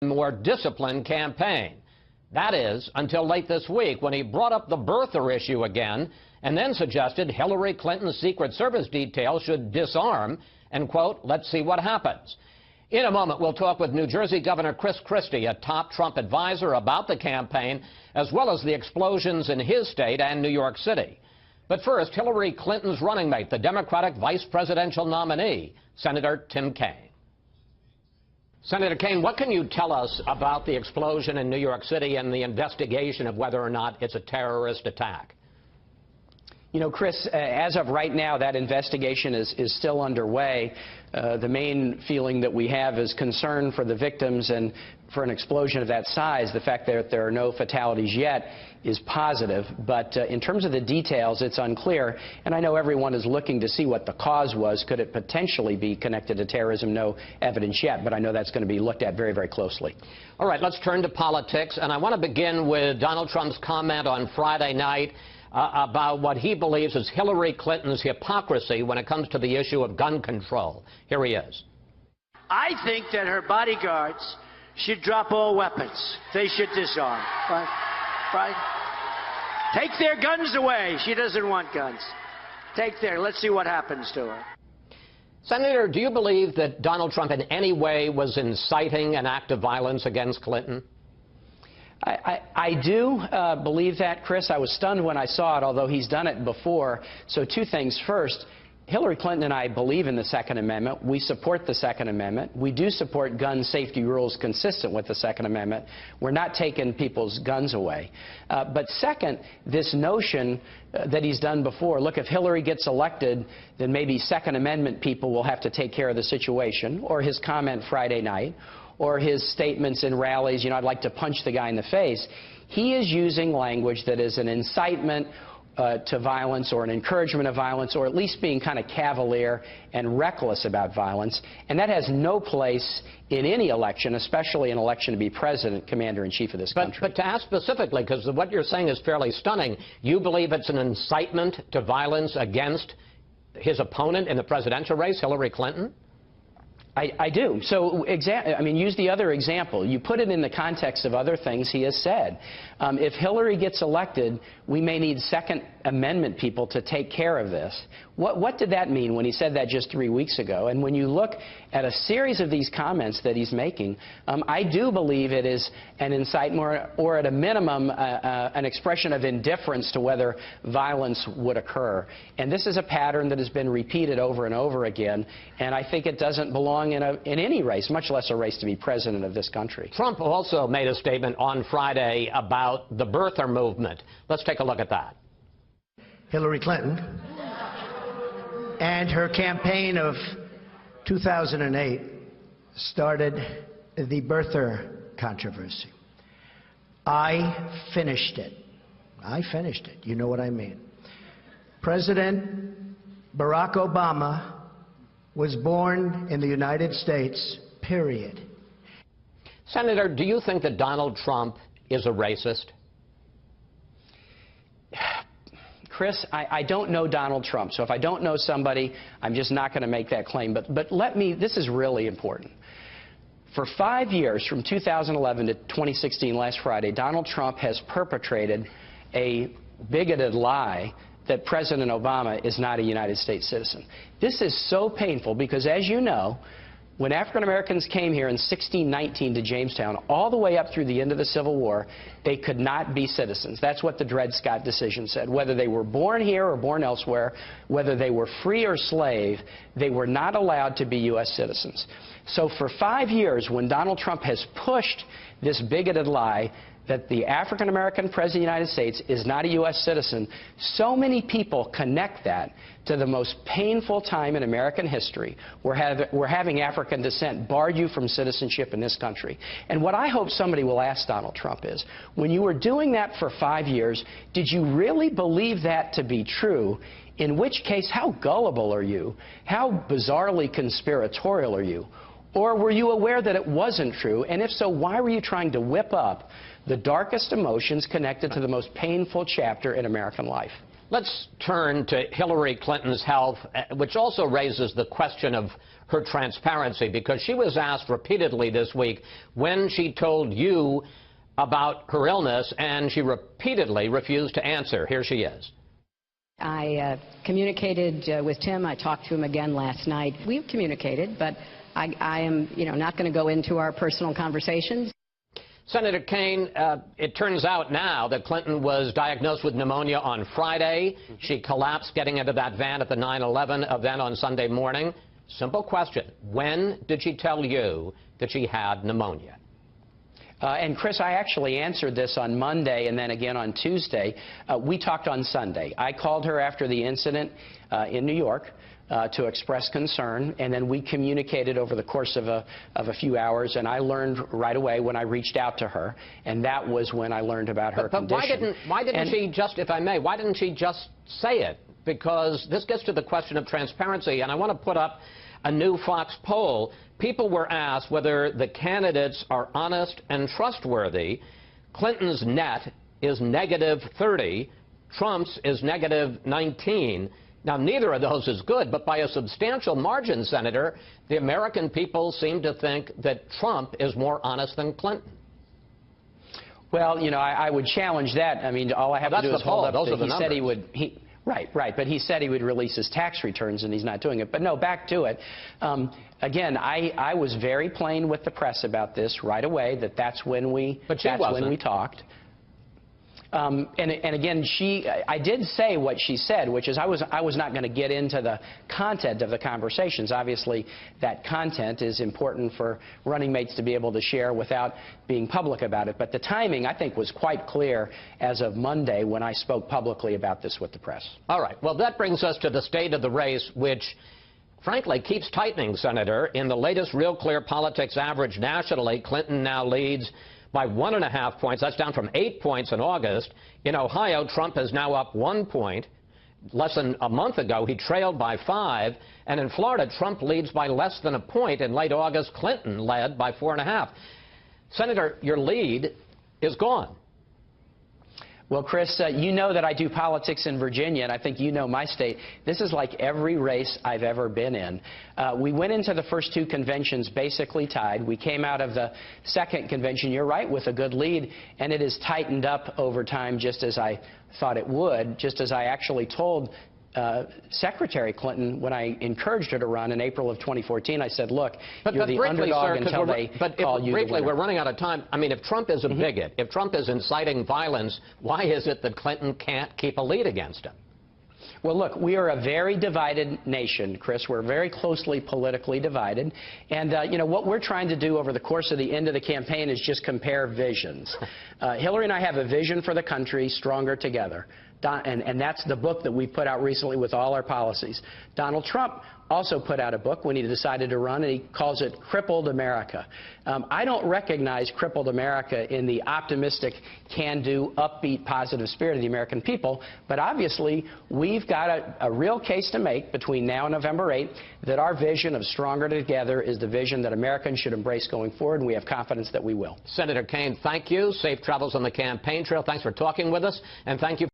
more disciplined campaign. That is, until late this week when he brought up the birther issue again and then suggested Hillary Clinton's Secret Service detail should disarm and, quote, let's see what happens. In a moment, we'll talk with New Jersey Governor Chris Christie, a top Trump advisor, about the campaign, as well as the explosions in his state and New York City. But first, Hillary Clinton's running mate, the Democratic vice presidential nominee, Senator Tim Kaine. Senator Kaine, what can you tell us about the explosion in New York City and the investigation of whether or not it's a terrorist attack? You know, Chris, as of right now, that investigation is still underway. The main feeling that we have is concern for the victims, and for an explosion of that size, the fact that there are no fatalities yet is positive. But in terms of the details, it's unclear. And I know everyone is looking to see what the cause was. Could it potentially be connected to terrorism? No evidence yet, but I know that's going to be looked at very, very closely. All right, let's turn to politics. And I want to begin with Donald Trump's comment on Friday night about what he believes is Hillary Clinton's hypocrisy when it comes to the issue of gun control. Here he is. I think that her bodyguards should drop all weapons. They should disarm. Right? Take their guns away. She doesn't want guns. Let's see what happens to her. Senator, do you believe that Donald Trump in any way was inciting an act of violence against Clinton? I do believe that, Chris. I was stunned when I saw it, although he's done it before. So two things. First, Hillary Clinton and I believe in the Second Amendment. We support the Second Amendment. We do support gun safety rules consistent with the Second Amendment. We're not taking people's guns away. But second, this notion that he's done before, look, if Hillary gets elected, then maybe Second Amendment people will have to take care of the situation, or his comment Friday night, or his statements in rallies, you know, I'd like to punch the guy in the face. He is using language that is an incitement to violence, or an encouragement of violence, or at least being kind of cavalier and reckless about violence. And that has no place in any election, especially an election to be president, commander-in-chief of this country. But to ask specifically, because what you're saying is fairly stunning, you believe it's an incitement to violence against his opponent in the presidential race, Hillary Clinton? I do. So, I mean, use the other example. You put it in the context of other things he has said. If Hillary gets elected, we may need Second Amendment people to take care of this. What did that mean when he said that just 3 weeks ago? And when you look at a series of these comments that he's making, I do believe it is an incitement, or at a minimum, an expression of indifference to whether violence would occur. And this is a pattern that has been repeated over and over again, and I think it doesn't belong in any race, much less a race to be president of this country. Trump also made a statement on Friday about the birther movement. Let's take a look at that. Hillary Clinton and her campaign of 2008 started the birther controversy. I finished it. I finished it. You know what I mean. President Barack Obama was born in the United States, period. Senator, do you think that Donald Trump is a racist? Chris, I don't know Donald Trump, so if I don't know somebody, I'm just not going to make that claim. But this is really important. For 5 years, from 2011 to 2016, last Friday, Donald Trump has perpetrated a bigoted lie that President Obama is not a United States citizen. This is so painful because, as you know, when African Americans came here in 1619 to Jamestown, all the way up through the end of the Civil War, they could not be citizens. That's what the Dred Scott decision said. Whether they were born here or born elsewhere, whether they were free or slave, they were not allowed to be U.S. citizens. So for 5 years, when Donald Trump has pushed this bigoted lie that the African American president of the United States is not a U.S. citizen, so many people connect that to the most painful time in American history, where having African descent barred you from citizenship in this country. And what I hope somebody will ask Donald Trump is, when you were doing that for 5 years, did you really believe that to be true? In which case, how gullible are you? How bizarrely conspiratorial are you? Or were you aware that it wasn't true? And if so, why were you trying to whip up the darkest emotions connected to the most painful chapter in American life? Let's turn to Hillary Clinton's health, which also raises the question of her transparency, because she was asked repeatedly this week when she told you about her illness, and she repeatedly refused to answer. Here she is. I communicated with Tim. I talked to him again last night. We've communicated, but I am, not going to go into our personal conversations. Senator Kaine, it turns out now that Clinton was diagnosed with pneumonia on Friday. She collapsed getting into that van at the 9/11 event on Sunday morning. Simple question. When did she tell you that she had pneumonia? And, Chris, I actually answered this on Monday and then again on Tuesday. We talked on Sunday. I called her after the incident in New York to express concern, and then we communicated over the course of a few hours, and I learned right away when I reached out to her, and that was when I learned about her condition. But why didn't she just, if I may, why didn't she just say it? Because this gets to the question of transparency, and I want to put up a new Fox poll. People were asked whether the candidates are honest and trustworthy. Clinton's net is -30. Trump's is -19. Now, neither of those is good, but by a substantial margin, Senator, the American people seem to think that Trump is more honest than Clinton. Well, I would challenge that. I mean, all I have to do is hold up that he said he would. Right, but he said he would release his tax returns, and he's not doing it. But no, back to it. Again, I was very plain with the press about this right away, that's when we talked. And again, I did say what she said, which is I was not going to get into the content of the conversations. Obviously, that content is important for running mates to be able to share without being public about it. But the timing, I think, was quite clear as of Monday when I spoke publicly about this with the press. All right. Well, that brings us to the state of the race, which, frankly, keeps tightening, Senator. In the latest Real Clear Politics average nationally, Clinton now leads by 1.5 points. That's down from 8 points in August. In Ohio, Trump is now up 1 point. Less than a month ago, he trailed by 5. And in Florida, Trump leads by less than a point. In late August, Clinton led by 4.5. Senator, your lead is gone. Well, Chris, you know that I do politics in Virginia, and I think you know my state. This is like every race I've ever been in. We went into the first two conventions basically tied. We came out of the second convention, you're right, with a good lead, and it has tightened up over time just as I thought it would, just as I actually told Secretary Clinton, when I encouraged her to run in April of 2014, I said, look, you're the underdog until they call you the winner. We're running out of time. I mean, if Trump is a bigot, if Trump is inciting violence, why is it that Clinton can't keep a lead against him? Well, look, we are a very divided nation, Chris. We're very closely politically divided. And, what we're trying to do over the course of the end of the campaign is just compare visions. Hillary and I have a vision for the country, Stronger Together. And that's the book that we put out recently with all our policies. Donald Trump also put out a book when he decided to run, and he calls it Crippled America. I don't recognize Crippled America in the optimistic, can-do, upbeat, positive spirit of the American people, but obviously we've got a real case to make between now and November 8th that our vision of Stronger Together is the vision that Americans should embrace going forward, and we have confidence that we will. Senator Kaine, thank you. Safe travels on the campaign trail. Thanks for talking with us, and thank you.